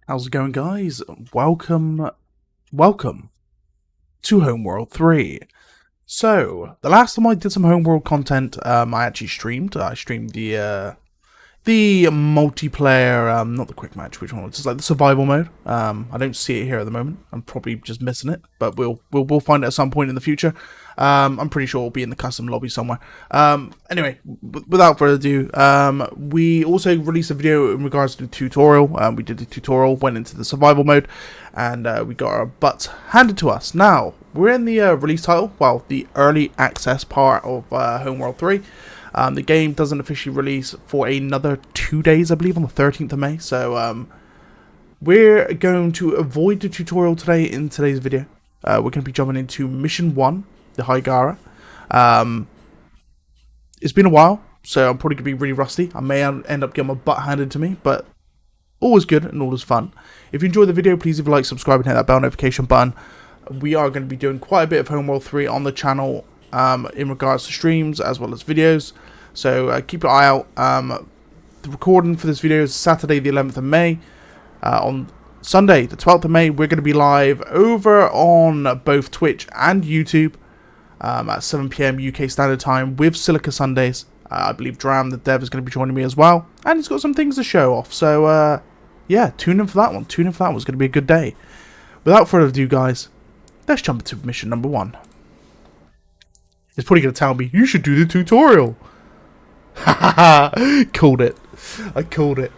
How's it going, guys? Welcome to Homeworld 3. So, the last time I did some Homeworld content, I actually streamed. I streamed the multiplayer, not the quick match, which one? It's just like the survival mode. I don't see it here at the moment. I'm probably just missing it, but we'll find it at some point in the future. I'm pretty sure it'll be in the custom lobby somewhere. Anyway, without further ado, we also released a video in regards to the tutorial. We did the tutorial, went into the survival mode, and we got our butts handed to us. Now, we're in the release title, well, the early access part of Homeworld 3. The game doesn't officially release for another 2 days, I believe, on the 13th of May. So we're going to avoid the tutorial today in today's video. We're going to be jumping into Mission 1, the High Gara. It's been a while, so I'm probably going to be really rusty. I may end up getting my butt handed to me, but all is good and all is fun. If you enjoyed the video, please leave a like, subscribe, and hit that bell notification button. We are going to be doing quite a bit of Homeworld 3 on the channel in regards to streams as well as videos. So keep your eye out. The recording for this video is Saturday the 11th of May. On Sunday the 12th of May, we're going to be live over on both Twitch and YouTube at 7 PM UK Standard Time with Silica Sundays. I believe Dram, the dev, is going to be joining me as well. And he's got some things to show off. So, yeah, tune in for that one. Tune in for that one. It's going to be a good day. Without further ado, guys, let's jump into mission number 1. It's probably going to tell me, you should do the tutorial. Haha, called it. I called it.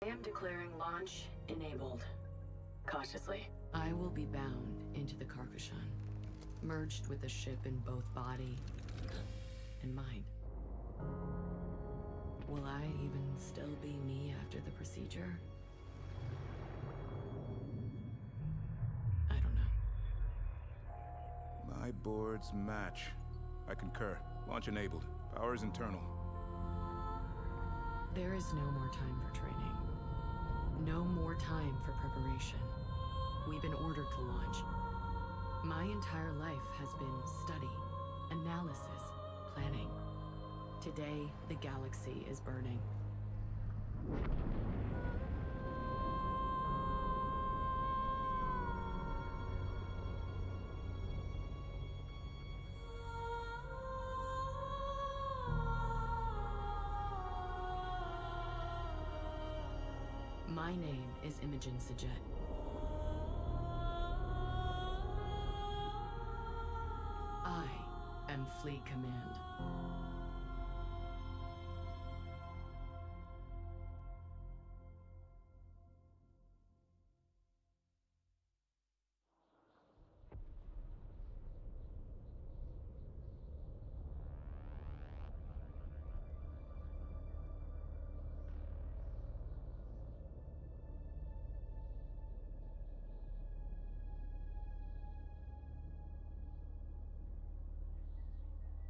I am declaring launch enabled. Cautiously. I will be bound into the Carcassion, merged with the ship in both body and mind. Will I even still be me after the procedure? I don't know. My boards match. I concur. Launch enabled. Powers internal. There is no more time for training. No more time for preparation. We've been ordered to launch. My entire life has been study and analysis, planning. Today, the galaxy is burning. My name is Imogen Sajet. I am Fleet Command.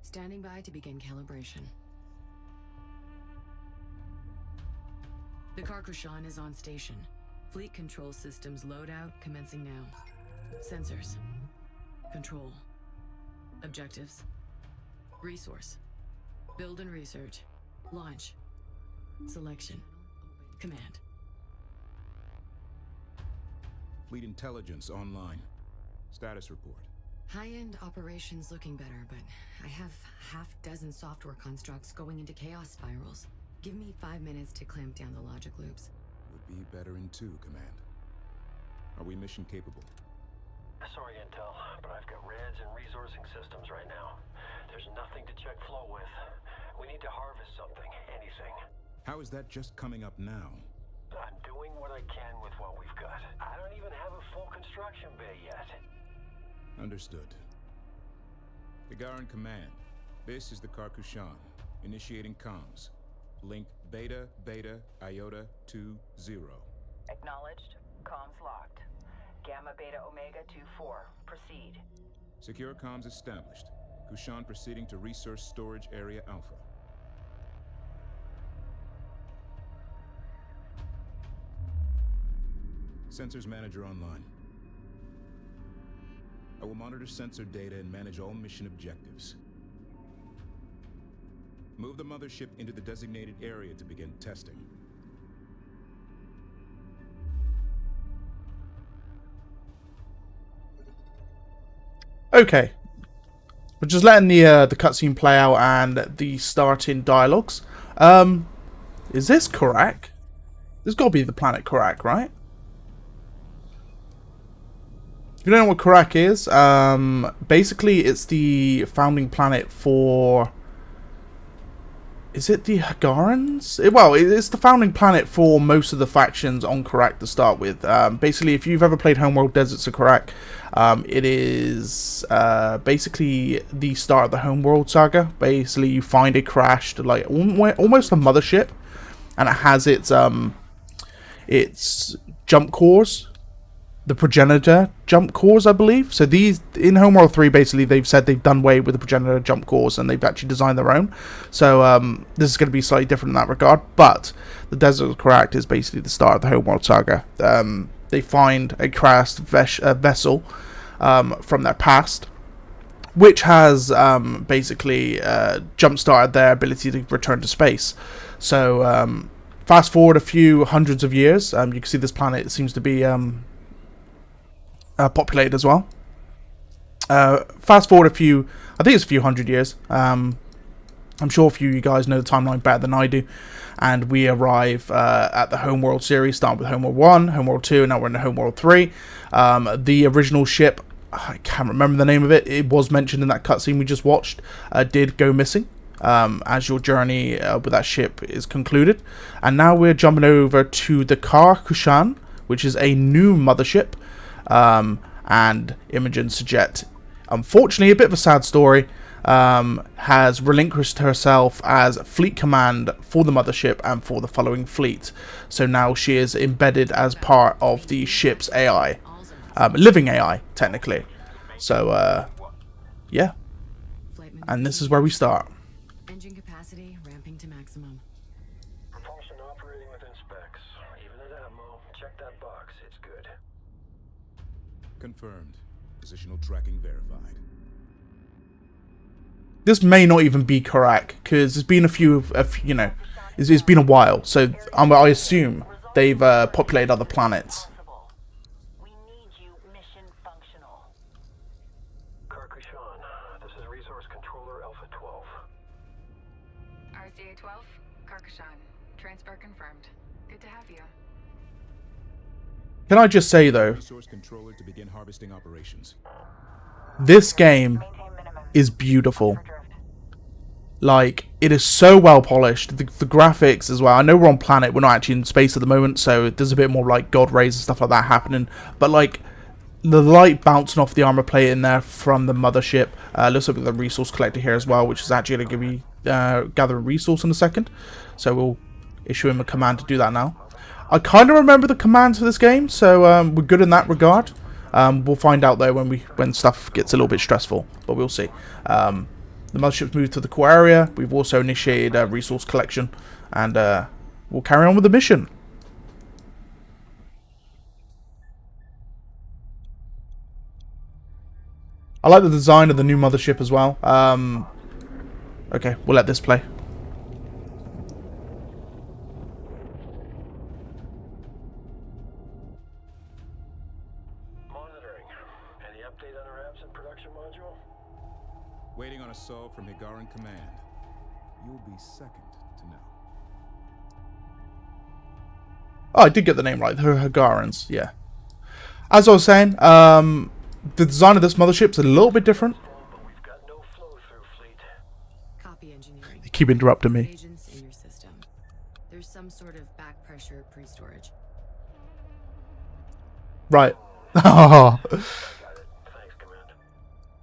Standing by to begin calibration. The Carcushan is on station. Fleet control systems loadout commencing now. Sensors. Control. Objectives. Resource. Build and research. Launch. Selection. Command. Fleet intelligence online. Status report. High-end operations looking better, but I have half-dozen software constructs going into chaos spirals. Give me 5 minutes to clamp down the logic loops. Would be better in 2, Command. Are we mission capable? Sorry, Intel, but I've got reds and resourcing systems right now. There's nothing to check flow with. We need to harvest something, anything. How is that just coming up now? I'm doing what I can with what we've got. I don't even have a full construction bay yet. Understood. Gagarin Command, this is the Carcushan. Initiating comms. Link Beta Beta Iota 20. Acknowledged. Comms locked. Gamma Beta Omega 24. Proceed. Secure comms established. Kushan proceeding to Resource Storage Area Alpha. Sensors Manager online. I will monitor sensor data and manage all mission objectives. Move the Mothership into the designated area to begin testing. Okay. We're just letting the cutscene play out and the starting dialogues. Is this Karak? This got to be the planet Karak, right? If you don't know what Karak is, basically it's the founding planet for... Is it the Hagarans? Well, it's the founding planet for most of the factions on Karak to start with. Basically, if you've ever played Homeworld Deserts of Karak, it is basically the start of the Homeworld saga. Basically, you find a crashed, like almost a mothership, and it has its jump cores. The progenitor jump cores, I believe. So these, in Homeworld 3, basically, they've said they've done away with the progenitor jump cores and they've actually designed their own. So this is going to be slightly different in that regard. But the Desert of Karak is basically the start of the Homeworld saga. They find a crashed vessel from their past, which has basically jump-started their ability to return to space. So fast forward a few hundreds of years, you can see this planet seems to be... populated as well. Fast forward a few, I think it's a few hundred years. I'm sure a few of you guys know the timeline better than I do. And we arrive at the Homeworld series, starting with Homeworld 1, Homeworld 2, and now we're in the Homeworld 3. The original ship, I can't remember the name of it. It was mentioned in that cutscene we just watched. Did go missing as your journey with that ship is concluded. And now we're jumping over to the Carcushan, which is a new mothership. And Imogen Sajet, unfortunately, a bit of a sad story, has relinquished herself as fleet command for the mothership and for the following fleet. So now she is embedded as part of the ship's AI, living AI, technically. So, yeah. And this is where we start. Engine capacity ramping to maximum. Propulsion operating within specs. Even at ammo, check that box. It's good. Confirmed. Positional tracking verified. this may not even be correct because there's been you know, it's been a while. So I assume they've populated other planets. We need you mission functional. Karkashan, this is Resource Controller Alpha 12. RCA 12, Karkashan. Transfer confirmed. Good to have you. Can I just say though, Resource controller to begin harvesting operations. this game Maintain minimum. is beautiful. For drift. Like, it is so well polished. The graphics as well. I know we're on planet, we're not actually in space at the moment, so there's a bit more like god rays and stuff like that happening. But like, the light bouncing off the armor plate in there from the mothership. Looks like the resource collector here as well, which is actually going to give me gather a resource in a second. So we'll issue him a command to do that now. I kind of remember the commands for this game, so we're good in that regard. We'll find out though when stuff gets a little bit stressful, but we'll see. The mothership's moved to the core area. We've also initiated a resource collection, and we'll carry on with the mission. I like the design of the new mothership as well. Okay, we'll let this play. Monitoring. Any update on our absent production module? Waiting on a solve from Higaran Command. You'll be second to know. Oh, I did get the name right. The Higarans, yeah. As I was saying, the design of this mothership's a little bit different. But we've got no flow-through fleet. Copy engineering. They keep interrupting me. Agents in your system. There's some sort of back pressure pre-storage. Right. Oh. Got it. Thanks,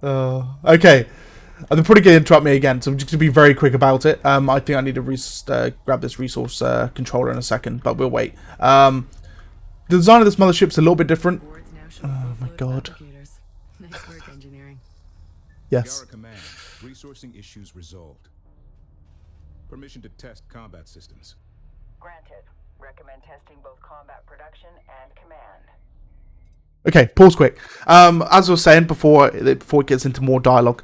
Command. Okay. They're probably going to interrupt me again, so I'm just going to be very quick about it. I think I need to grab this resource controller in a second, but we'll wait. The design of this mothership's a little bit different. Boards now show Oh my full-fledged god. fabricators. Nice work, engineering. Yes. Higaran Command. Resourcing issues resolved. Permission to test combat systems. Granted. Recommend testing both combat production and command. Okay, pause quick. As I was saying before it gets into more dialogue,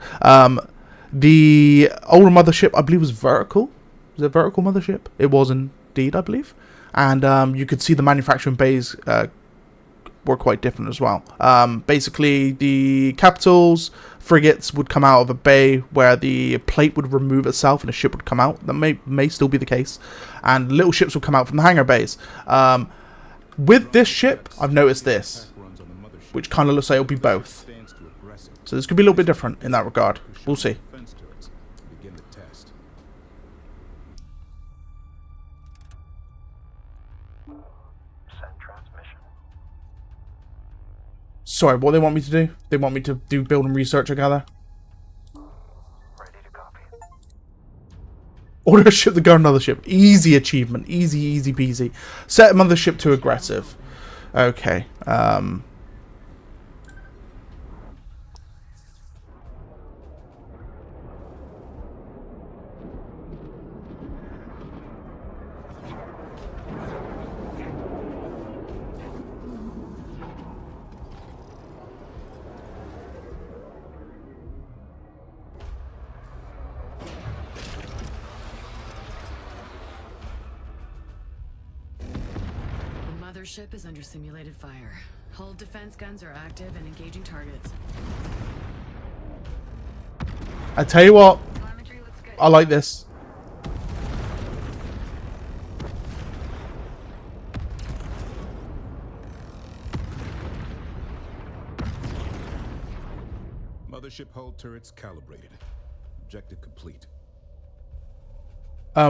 the older mothership, I believe, was vertical. Was it a vertical mothership? It was indeed, I believe. And you could see the manufacturing bays were quite different as well. Basically, the capitals, frigates would come out of a bay where the plate would remove itself and a ship would come out. That may still be the case. And little ships would come out from the hangar bays. With this ship, I've noticed this, Runs on the mothership. which kind of looks like it'll be both. Stands to aggressive. So this could be a little bit different in that regard. We'll see. Defense turrets. Begin the test. Send transmission. Sorry, what they want me to do? They want me to do building research, I gather. Ready to copy. Order a ship to guard another ship. Easy achievement. Easy, easy peasy. Set mothership to aggressive. Okay. The mothership is under simulated fire. Hull defense guns are active and engaging targets. I tell you what, Telemetry looks good. I like this. Mothership hull turrets calibrated. Objective complete.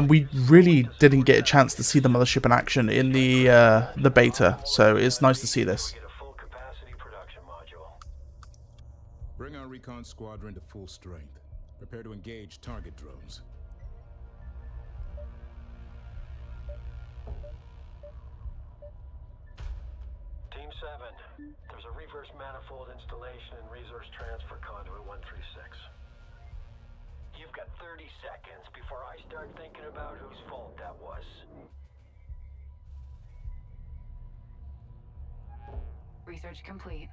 We really didn't get a chance to see the mothership in action in the beta, so it's nice to see this. Get a full capacity production module. Bring our recon squadron to full strength. Prepare to engage target drones. Team 7, there's a reverse manifold installation and resource transfer conduit 136. You've got 30 seconds before I start thinking about whose fault that was. Research complete.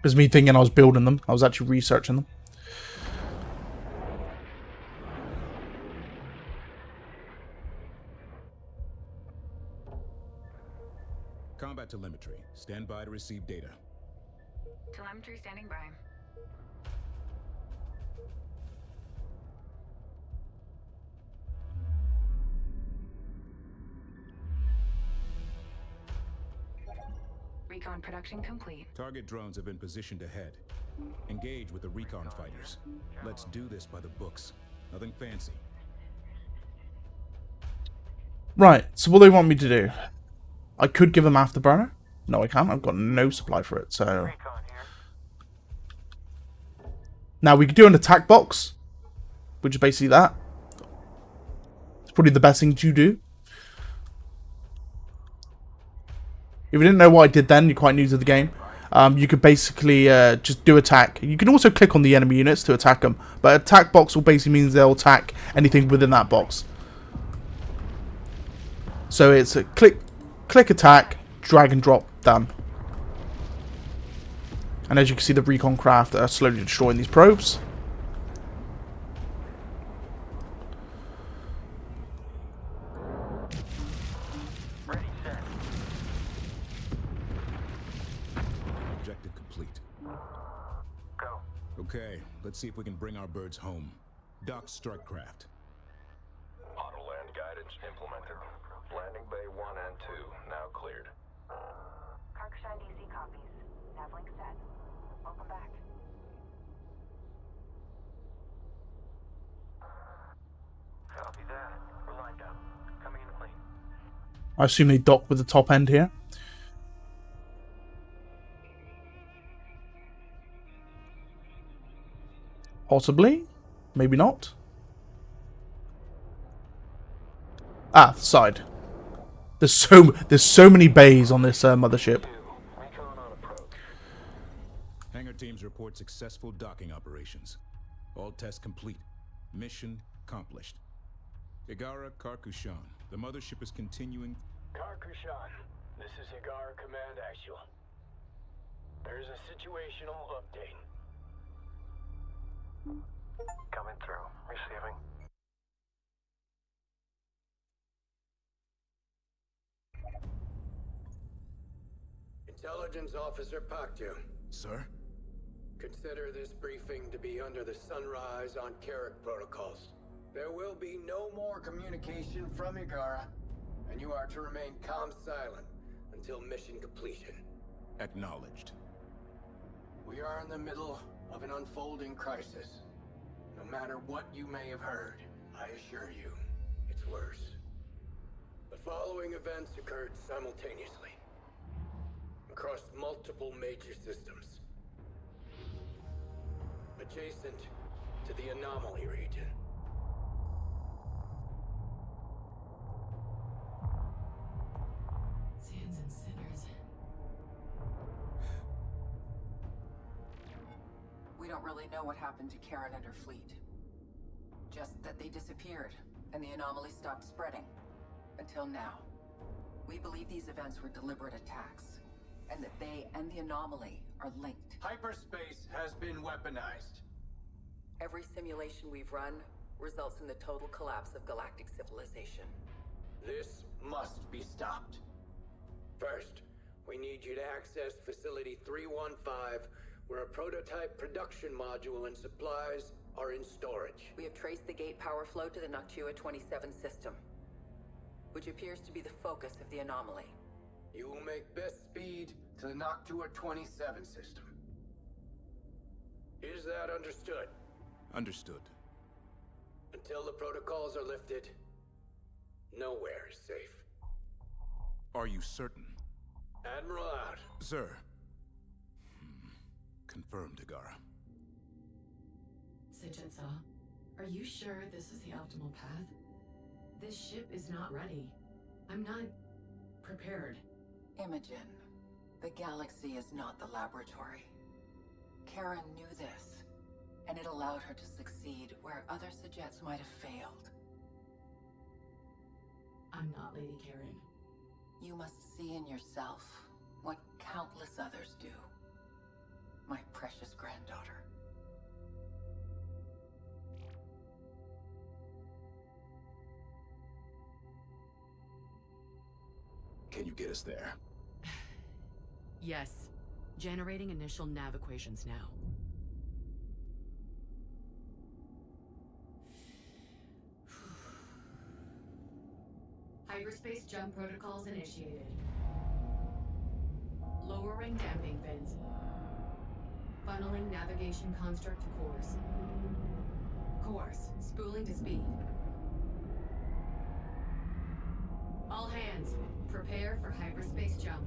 was me thinking I was building them. I was actually researching them. Combat telemetry. Stand by to receive data. Telemetry standing by. Recon production complete. Target drones have been positioned ahead. Engage with the recon fighters. Let's do this by the books. Nothing fancy. Right, so what do they want me to do? I could give them afterburner. No, I can't. I've got no supply for it, so... Now, we could do an attack box, which is basically that. It's probably the best thing to do. If you didn't know what I did then, you're quite new to the game. You could basically just do attack. You can also click on the enemy units to attack them. But attack box will basically means they'll attack anything within that box. So it's a click attack, drag and drop, done. And as you can see, the recon craft are slowly destroying these probes. Ready, set. Objective complete. Go. Okay, let's see if we can bring our birds home. Dock strike craft. Auto land guidance implemented. Landing bay 1 and 2 now cleared. Karkashan DC copies. Navlink set. Welcome back. Copy that. We're lined up. Coming in clean. I assume they dock with the top end here. Possibly. Maybe not. Ah, the side. There's so many bays on this mothership. Recon on approach. Hangar teams report successful docking operations. All tests complete. Mission accomplished. Igara Karkushan. The mothership is continuing. Karkushan, this is Igara Command Actual. There's a situational update. Coming through. Receiving. Intelligence Officer Paktu. Sir? Consider this briefing to be under the Sunrise on Carrick protocols. There will be no more communication from Igara, and you are to remain calm silent until mission completion. Acknowledged. We are in the middle of an unfolding crisis. No matter what you may have heard, I assure you, it's worse. The following events occurred simultaneously across multiple major systems, adjacent to the anomaly region. Sands and sinners. We don't really know what happened to Karen and her fleet. Just that they disappeared, and the anomaly stopped spreading. Until now. We believe these events were deliberate attacks, and that they and the anomaly are linked. Hyperspace has been weaponized. Every simulation we've run results in the total collapse of galactic civilization. This must be stopped. First, we need you to access Facility 315, where a prototype production module and supplies are in storage. We have traced the gate power flow to the Noctua 27 system, which appears to be the focus of the anomaly. You will make best speed to the Noctua 27 system. Is that understood? Understood. Until the protocols are lifted, nowhere is safe. Are you certain? Admiral out. Sir. Confirmed, Igara. Sijinsa, are you sure this is the optimal path? This ship is not ready. I'm not prepared. Imogen, the galaxy is not the laboratory. Karen knew this, and it allowed her to succeed where other Sijets might have failed. I'm not Lady Karen. You must see in yourself what countless others do. My Can you get us there? Yes. Generating initial nav equations now. Hyperspace jump protocols initiated. Lowering damping fins. Funneling navigation construct to course. Course. Spooling to speed. All hands, prepare for hyperspace jump.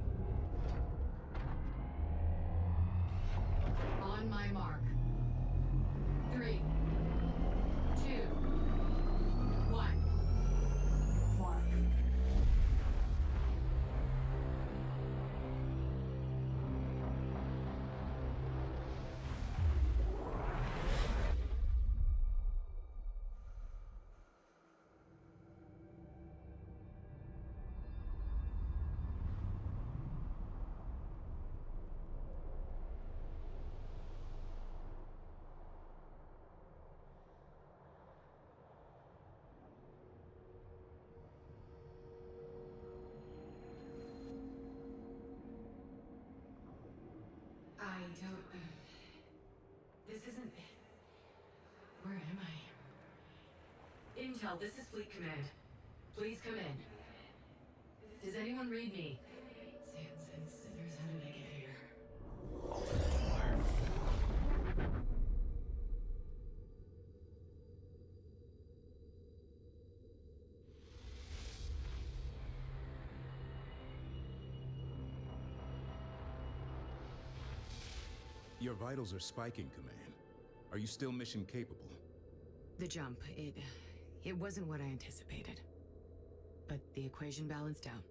On my mark. 3, 2, 1. Mark. I don't... This isn't... Where am I? Intel, this is Fleet Command. Please come in. Does anyone read me? Sands and sinners, how did I get here? Your vitals are spiking, Command. Are you still mission capable? The jump, it wasn't what I anticipated. But the equation balanced out.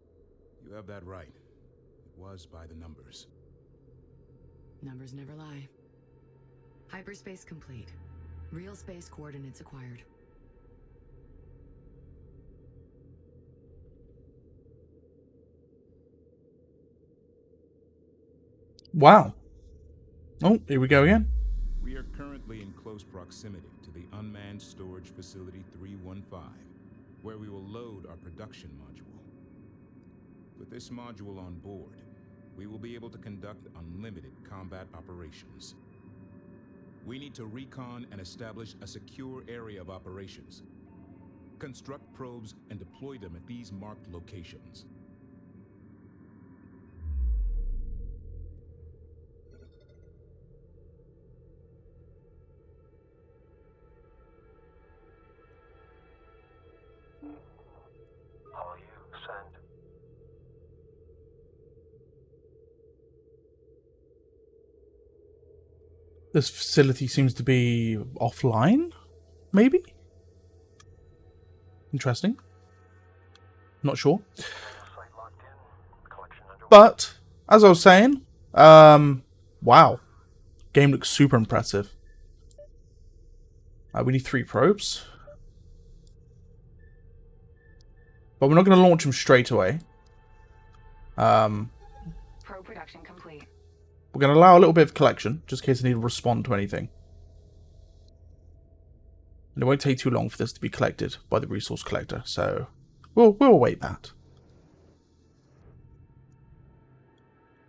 You have that right. It was by the numbers. Numbers never lie. Hyperspace complete. Real space coordinates acquired. Wow. Oh, here we go again. We are currently in close proximity to the Unmanned Storage Facility 315, where we will load our production module. With this module on board, we will be able to conduct unlimited combat operations. We need to recon and establish a secure area of operations. Construct probes and deploy them at these marked locations. All you, send. This facility seems to be offline, maybe? Interesting. Not sure. Site locked in. Collection underway. But, as I was saying, wow. Game looks super impressive. We need 3 probes. But we're not going to launch them straight away. Probe production complete. We're going to allow a little bit of collection, just in case I need to respond to anything. And it won't take too long for this to be collected by the resource collector, so we'll await that.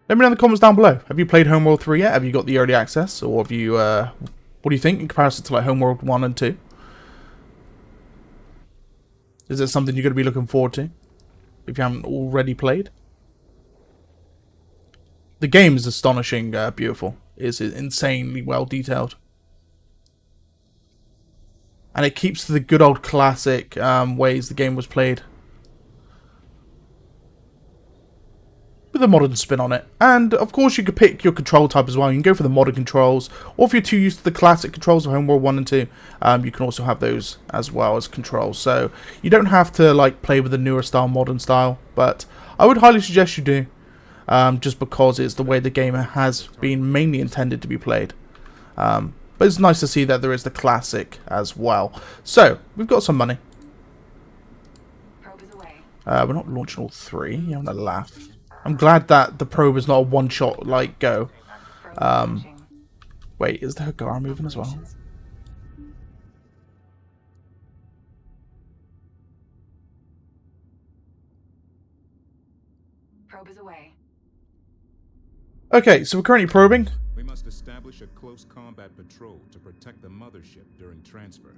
Let me know in the comments down below. Have you played Homeworld 3 yet? Have you got the early access? Or have you, what do you think in comparison to like Homeworld 1 and 2? Is it something you're going to be looking forward to? If you haven't already played? The game is astonishing, beautiful. It's insanely well detailed. And it keeps to the good old classic ways the game was played. With a modern spin on it. And of course you could pick your control type as well. You can go for the modern controls. Or if you're too used to the classic controls of Homeworld 1 and 2, you can also have those as well as controls. So you don't have to like play with the newer style, modern style. But I would highly suggest you do. Just because it's the way the game has been mainly intended to be played. But it's nice to see that there is the classic as well. So, we've got some money. Probe is away. We're not launching all 3. You're having a laugh. I'm glad that the probe is not a one-shot, like, go. Probe launching. Wait, is the Hagara moving as well? Okay, so we're currently probing. We must establish a close combat patrol to protect the mothership during transfer.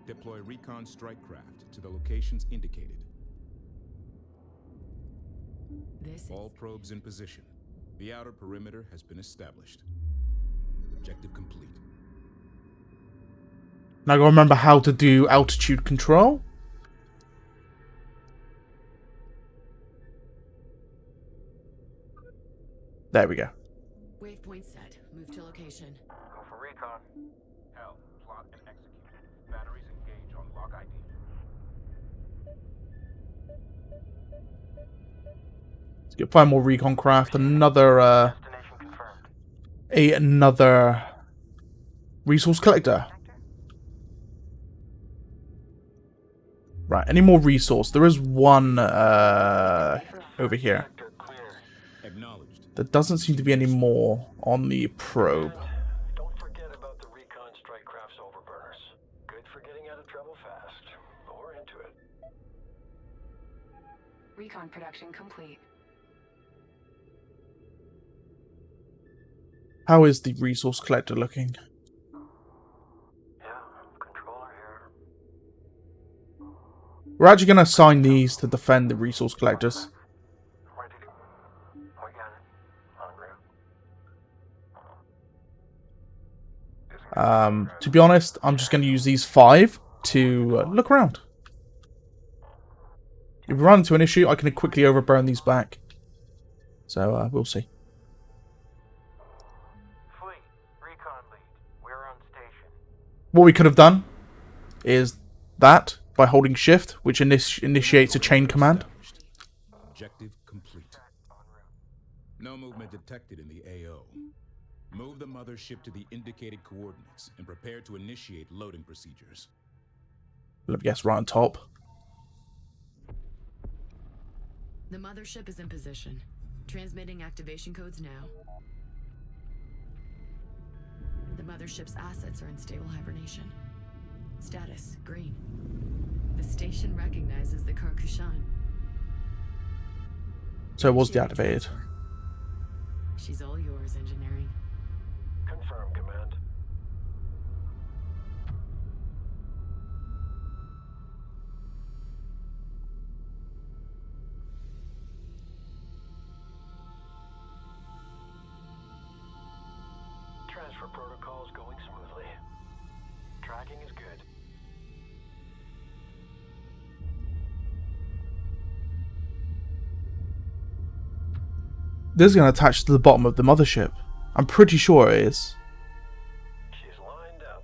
Deploy recon strike craft to the locations indicated. All probes in position. The outer perimeter has been established. Objective complete. Now I gotta remember how to do altitude control. There we go. Waypoint set. Move to location. Go for recon. Hell, plot and execute. Batteries engage on lock ID. Let's get 5 more recon craft. Another Destination confirmed. another resource collector. Right, any more resource? There is one over here. Sector clear. Acknowledged. There doesn't seem to be any more on the probe. Don't forget about the recon strike craft's overburners. Good for getting out of trouble fast. Or into it. Recon production complete. How is the resource collector looking? Yeah, controller here. We're actually going to assign these to defend the resource collectors. Ready to... We got it. En route. To be honest, I'm just going to use these 5 to look around. If we run into an issue, I can quickly overburn these back. So, we'll see. Fleet, recon lead. We're on station. What we could have done is that, by holding shift, which initiates a chain command. Established. Objective complete. No movement detected in the AO. Move the mothership to the indicated coordinates and prepare to initiate loading procedures. Let me guess, right on top. The mothership is in position. Transmitting activation codes now. The mothership's assets are in stable hibernation. Status, green. The station recognizes the Karkushan. So it was deactivated. She's all yours, engineering. Confirm, command. Transfer protocols going smoothly. Tracking is good. This is going to attach to the bottom of the mothership. I'm pretty sure it is. She's lined up.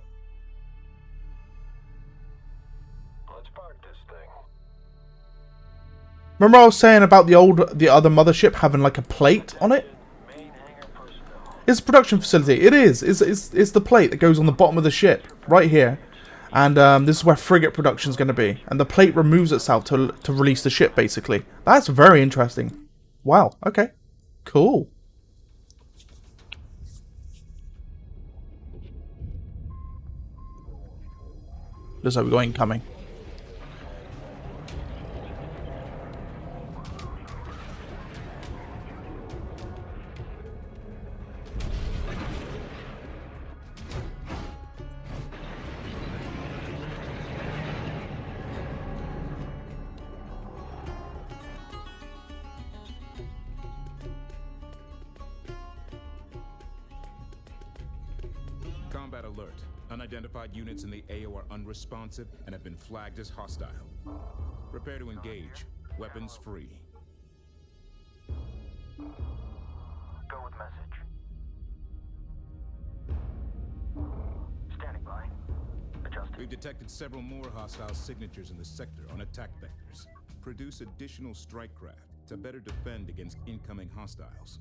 Let's park this thing. Remember I was saying about the other mothership having like a plate on it? Main hangar personnel. It's a production facility. It is. It's the plate that goes on the bottom of the ship, right here. And this is where frigate production is going to be. And the plate removes itself to release the ship, basically. That's very interesting. Wow. Okay. Cool. Looks like we're going incoming. Combat alert. Unidentified units in the AO are unresponsive and have been flagged as hostile. Prepare to engage. Weapons free. Go with message. Standing by. Adjusting. We've detected several more hostile signatures in the sector on attack vectors. Produce additional strike craft to better defend against incoming hostiles.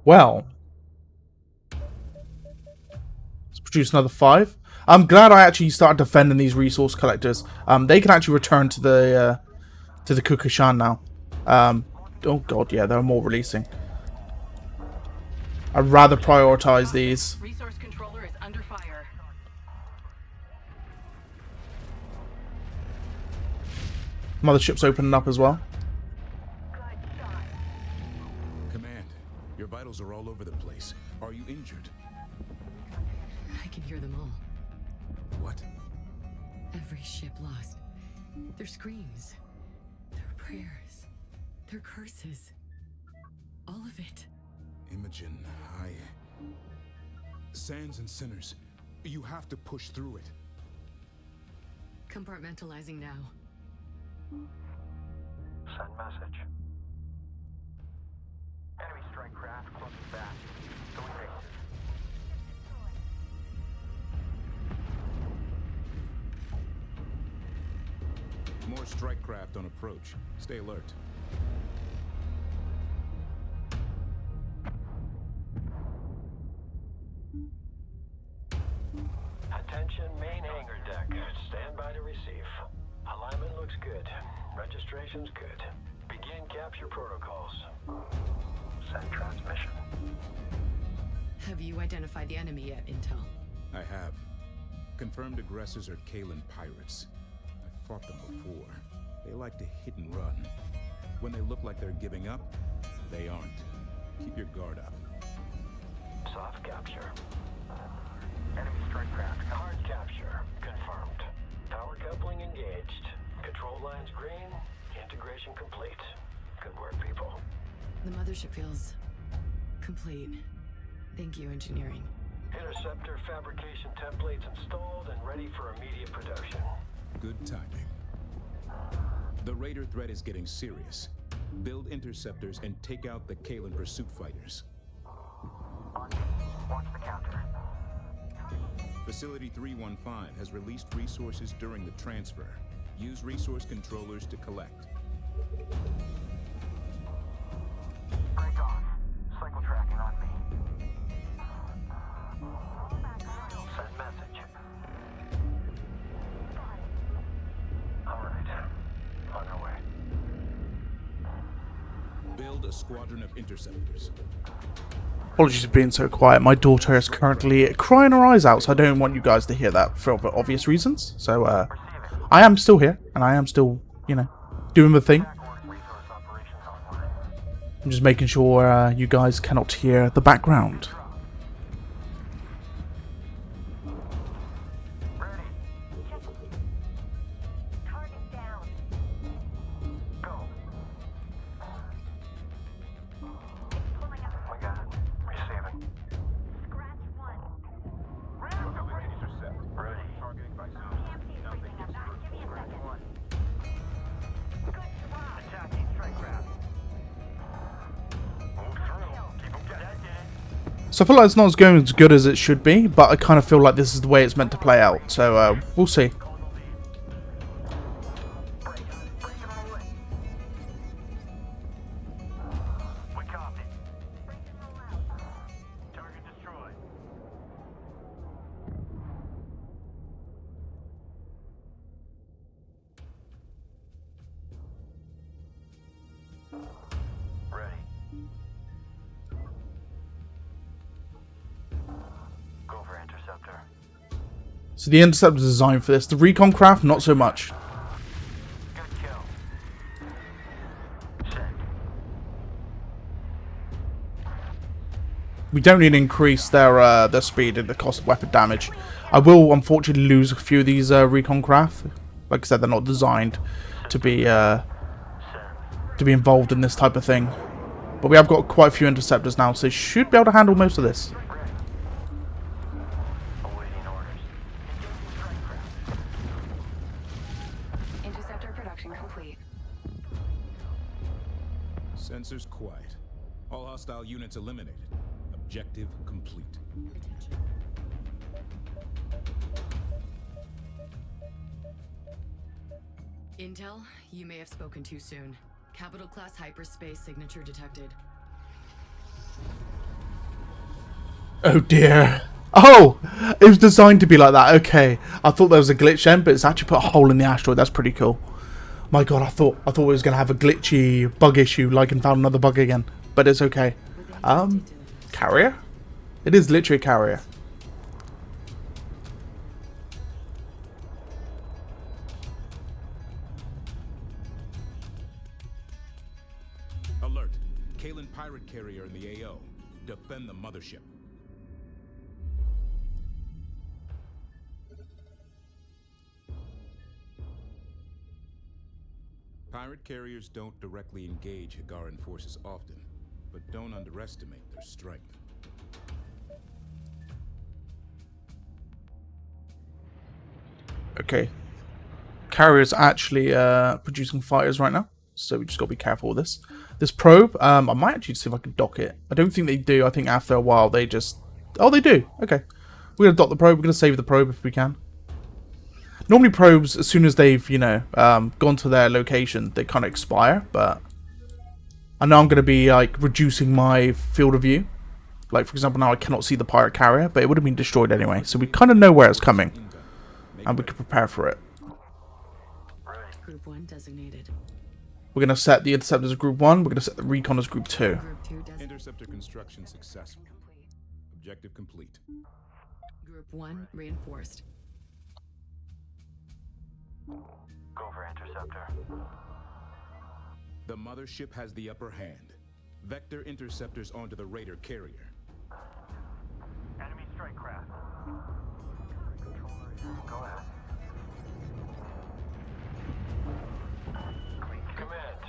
Well. Let's produce another 5. I'm glad I actually started defending these resource collectors. They can actually return to the Kukushan now. Oh god, yeah, there are more releasing. I'd rather prioritize these. Resource controller is under fire. Mothership's opening up as well. Command, Your vitals are all over the place. Are you injured? I can hear them all. What? Every ship lost. Their screams. Their prayers. Their curses. All of it. Imogen, Sands and Sinners. You have to push through it. Compartmentalizing now. Send message. Enemy strike craft closing fast. Going races. More strike craft on approach. Stay alert. Attention, main hangar deck. Stand by to receive. Alignment looks good. Registration's good. Begin capture protocols. Send transmission. Have you identified the enemy yet, Intel? I have. Confirmed aggressors are Kalan pirates. I've fought them before. They like to hit and run. When they look like they're giving up, they aren't. Keep your guard up. Soft capture. Enemy strike craft. Hard capture. Confirmed. Power coupling engaged. Control lines green. Integration complete. Good work, people. The mothership feels complete. Thank you, engineering. Interceptor fabrication templates installed and ready for immediate production. Good timing. The Raider threat is getting serious. Build interceptors and take out the Kalan pursuit fighters. On me. Watch the counter. Facility 315 has released resources during the transfer. Use resource controllers to collect. Break off. Cycle tracking on me. Send message. Alright. On our way. Build a squadron of interceptors. Apologies for being so quiet. My daughter is currently crying her eyes out, so I don't want you guys to hear that for obvious reasons. So, I am still here, and I am still, you know, doing the thing. I'm just making sure you guys cannot hear the background. So I feel like it's not as going as good as it should be, but I kind of feel like this is the way it's meant to play out. So we'll see. So the interceptor is designed for this. The recon craft, not so much. We don't need to increase their speed and the cost of weapon damage. I will unfortunately lose a few of these recon craft. Like I said, they're not designed to be involved in this type of thing. But we have got quite a few interceptors now, so they should be able to handle most of this. Sensors quiet. All hostile units eliminated. Objective complete. Intel, you may have spoken too soon. Capital class hyperspace signature detected. Oh dear. Oh! It was designed to be like that. Okay. I thought there was a glitch then, but it's actually put a hole in the asteroid. That's pretty cool. My god, I thought it was going to have a glitchy bug issue, like and found another bug again. But it's okay. Carrier? It is literally a carrier. Alert. Kalan pirate carrier carrier in the AO. Defend the mothership. Pirate carriers don't directly engage Higaran forces often, but don't underestimate their strength. Okay. Carrier's actually producing fighters right now, so we just got to be careful with this. This probe, I might actually see if I can dock it. I don't think they do. I think after a while they just... Oh, they do. Okay. We're going to dock the probe. We're going to save the probe if we can. Normally probes, as soon as they've, you know, gone to their location, they kind of expire, but I know I'm going to be, like, reducing my field of view. Like, for example, now I cannot see the pirate carrier, but it would have been destroyed anyway, so we kind of know where it's coming, and we can prepare for it. Group 1 designated. We're going to set the interceptors as Group 1, we're going to set the recon as Group 2. Group 2 designated. Interceptor construction successful. Objective complete. Group 1 reinforced. Go for interceptor. The mothership has the upper hand. Vector interceptors onto the raider carrier. Enemy strike craft. Go ahead. Command.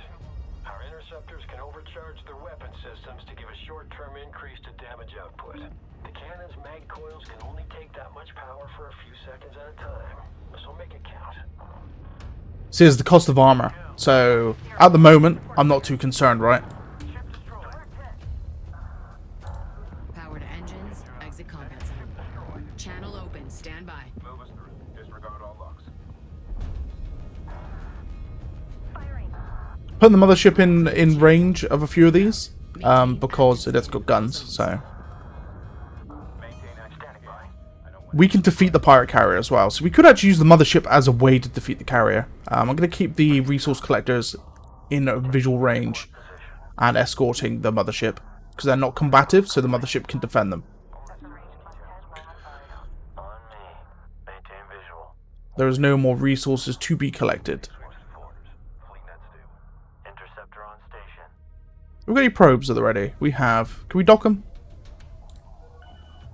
Our interceptors can overcharge their weapon systems to give a short-term increase to damage output. The cannon's mag coils can only take that much power for a few seconds at a time, so make it count. See, it's the cost of armor. So, at the moment, I'm not too concerned, right? Power to engines, exit combat zone. Channel open, stand by. Move us through. Disregard all locks. Putting the mothership in range of a few of these, because it has got guns, so... We can defeat the pirate carrier as well, so we could actually use the mothership as a way to defeat the carrier. I'm going to keep the resource collectors in visual range and escorting the mothership, because they're not combative, so the mothership can defend them. There is no more resources to be collected. We've got any probes at the ready? We have. Can we dock them?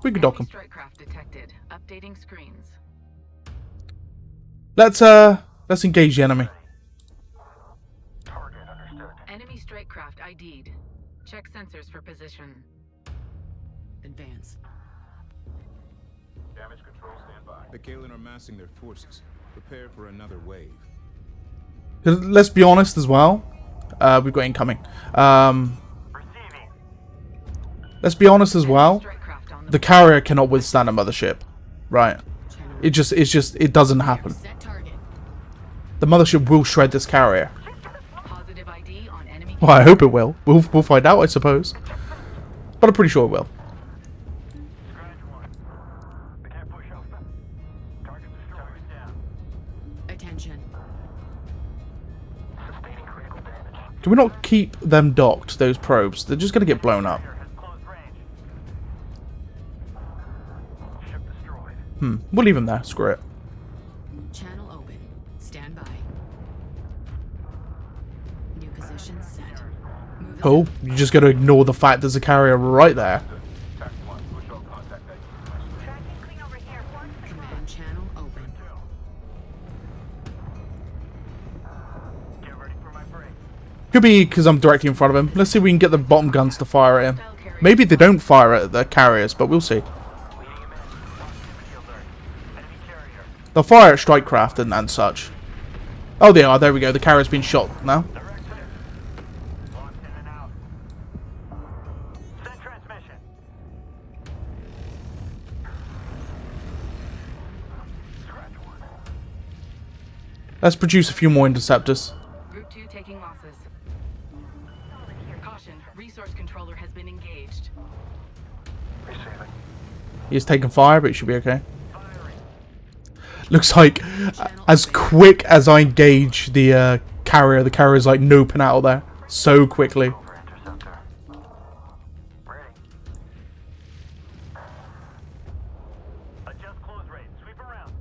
We can dock them. Strike craft detected. Updating screens. Let's engage the enemy. Target understood. Enemy strike craft ID'd. Check sensors for position. Advance. Damage control standby. The Kalen are massing their forces. Prepare for another wave. Let's be honest as well. We've got incoming. Receiving. Let's be honest as well. Strike craft on The carrier cannot withstand a mothership, right? It doesn't happen. Set target. The mothership will shred this carrier. positive ID on enemy. Well, I hope it will. We'll find out, I suppose. But I'm pretty sure it will. Scratch one. They can't push up. Target destroyed. Down. Attention. Sustaining critical damage. Do we not keep them docked, those probes? They're just going to get blown up. Has close range. Ship destroyed. We'll leave them there. Screw it. Channel open. Stand by. New position set. Move Cool. You just got to ignore the fact there's a carrier right there. Tax one. Push all contact exit. command channel open. Get ready for my break. Could be because I'm directly in front of him. Let's see if we can get the bottom guns to fire at him. Maybe they don't fire at the carriers, but we'll see. Leading him in. Proximity alert. Enemy carrier. They'll fire at strike craft and such. Oh, they are. There we go. The carrier's been shot now. Direct hit. Launched in and out. Send transmission. Scratch one. Let's produce a few more interceptors. Group 2 taking losses. Caution, resource controller has been engaged. Receiving. He's taken fire, but he should be okay. Firing. Looks like as quick as I engage the carrier's like noping out of there so quickly. Over interceptor. Ready. Adjust close rate. Sweep around.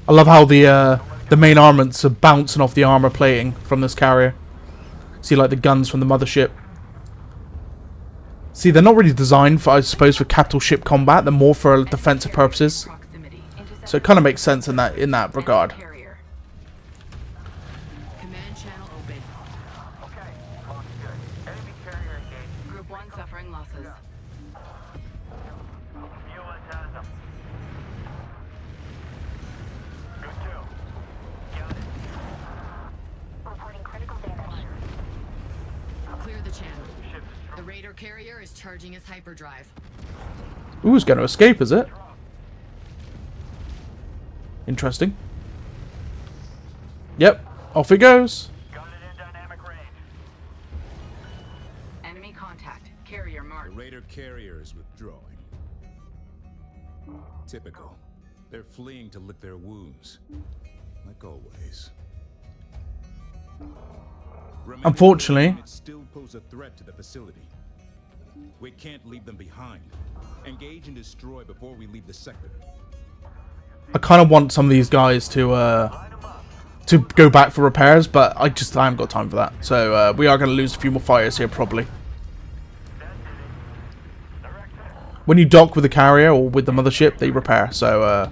I love how the main armaments are bouncing off the armor plating from this carrier. See, like the guns from the Mothership. See, they're not really designed for, I suppose, for capital ship combat. They're more for defensive purposes. So it kind of makes sense in that regard. Command channel open. Okay, looks good. Enemy carrier engaged. Group 1 suffering losses. Fuel antenna. Good kill. Got it. Reporting critical damage. Clear the channel. Ship destroyed. The Raider carrier is charging its hyperdrive. Ooh, it's going to escape, is it? Interesting. Yep, off it goes. Got it in dynamic range. Enemy contact. Carrier The marked. Raider carrier is withdrawing. Typical. They're fleeing to lick their wounds. Like always. Remember, Unfortunately. units still pose a threat to the facility. We can't leave them behind. Engage and destroy before we leave the sector. I kind of want some of these guys to go back for repairs, but I haven't got time for that. So we are going to lose a few more fighters here probably. When you dock with the carrier or with the Mothership, they repair. So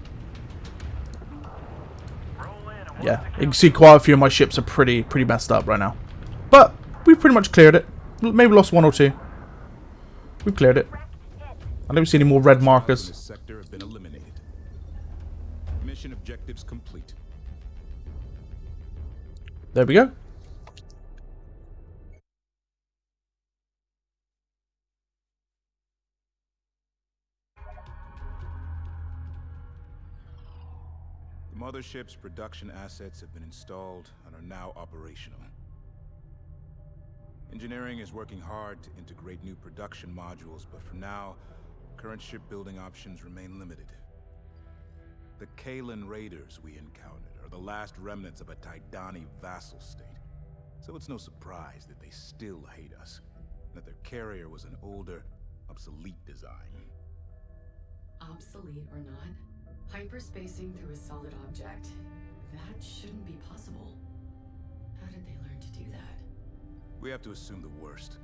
yeah, you can see quite a few of my ships are pretty messed up right now. But we've pretty much cleared it. Maybe lost one or two. We've cleared it. I don't see any more red In markers. this sector have been eliminated. Mission objectives complete. There we go. The Mothership's production assets have been installed and are now operational. Engineering is working hard to integrate new production modules, but for now, current shipbuilding options remain limited. The Kalen Raiders we encountered are the last remnants of a Tydani vassal state, so it's no surprise that they still hate us, and that their carrier was an older, obsolete design. Obsolete or not, hyperspacing through a solid object, that shouldn't be possible. How did they learn to do that? We have to assume the worst.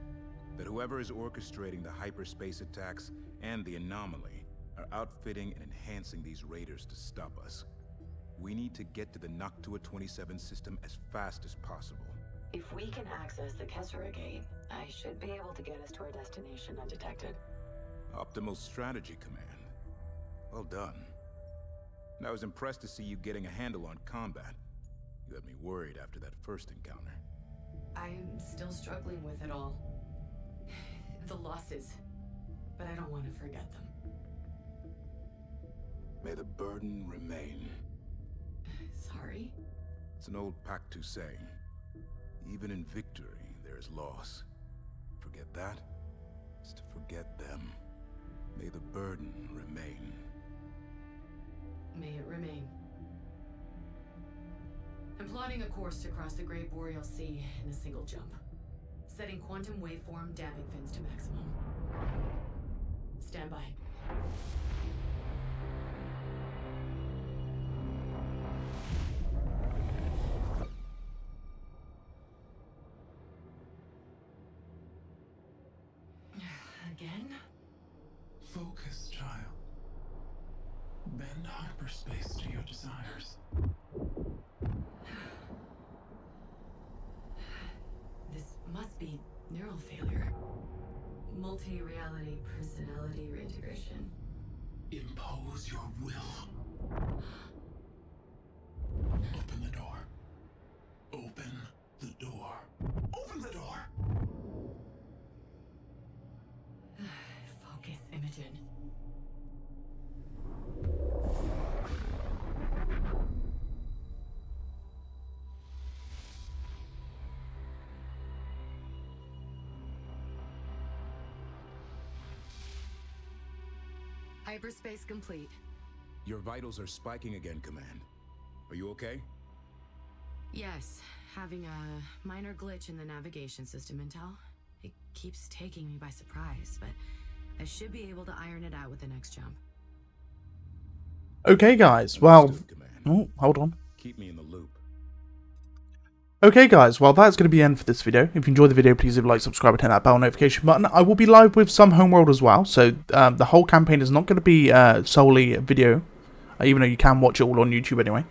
That whoever is orchestrating the hyperspace attacks and the anomaly are outfitting and enhancing these raiders to stop us. We need to get to the Noctua 27 system as fast as possible. If we can access the Kessera Gate, I should be able to get us to our destination undetected. Optimal strategy, Command. Well done. And I was impressed to see you getting a handle on combat. You had me worried after that first encounter. I'm still struggling with it all. The losses. But I don't want to forget them. May the burden remain. Sorry? It's an old Pactu saying. Even in victory, there is loss. Forget that, is to forget them. May the burden remain. May it remain. I'm plotting a course to cross the Great Boreal Sea in a single jump. Setting quantum waveform damping fins to maximum. Stand by. Again? Focus, child. Bend hyperspace to your desires. This must be neural failure. Multi-reality personality reintegration. Impose your will. Open the door. Open the door. Open the door! Focus, Imogen. Hyperspace complete. Your vitals are spiking again, Command. Are you okay? Yes, having a minor glitch in the navigation system, Intel. It keeps taking me by surprise, but I should be able to iron it out with the next jump. Okay, guys. Well, Understood, Command. Oh, hold on. Keep me in the loop. Okay guys, well that's going to be the end for this video. If you enjoyed the video, please leave a like, subscribe and hit that bell notification button. I will be live with some Homeworld as well, so the whole campaign is not going to be solely a video, even though you can watch it all on YouTube anyway.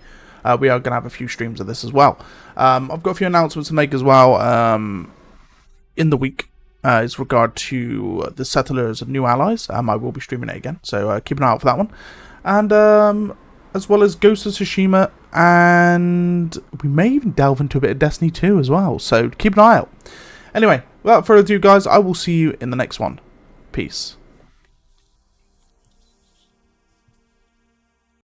We are going to have a few streams of this as well. I've got a few announcements to make as well in the week as regard to the Settlers and New Allies. I will be streaming it again, so keep an eye out for that one. And as well as Ghost of Tsushima, and we may even delve into a bit of Destiny 2 as well, so keep an eye out. Anyway, without further ado guys, I will see you in the next one. Peace.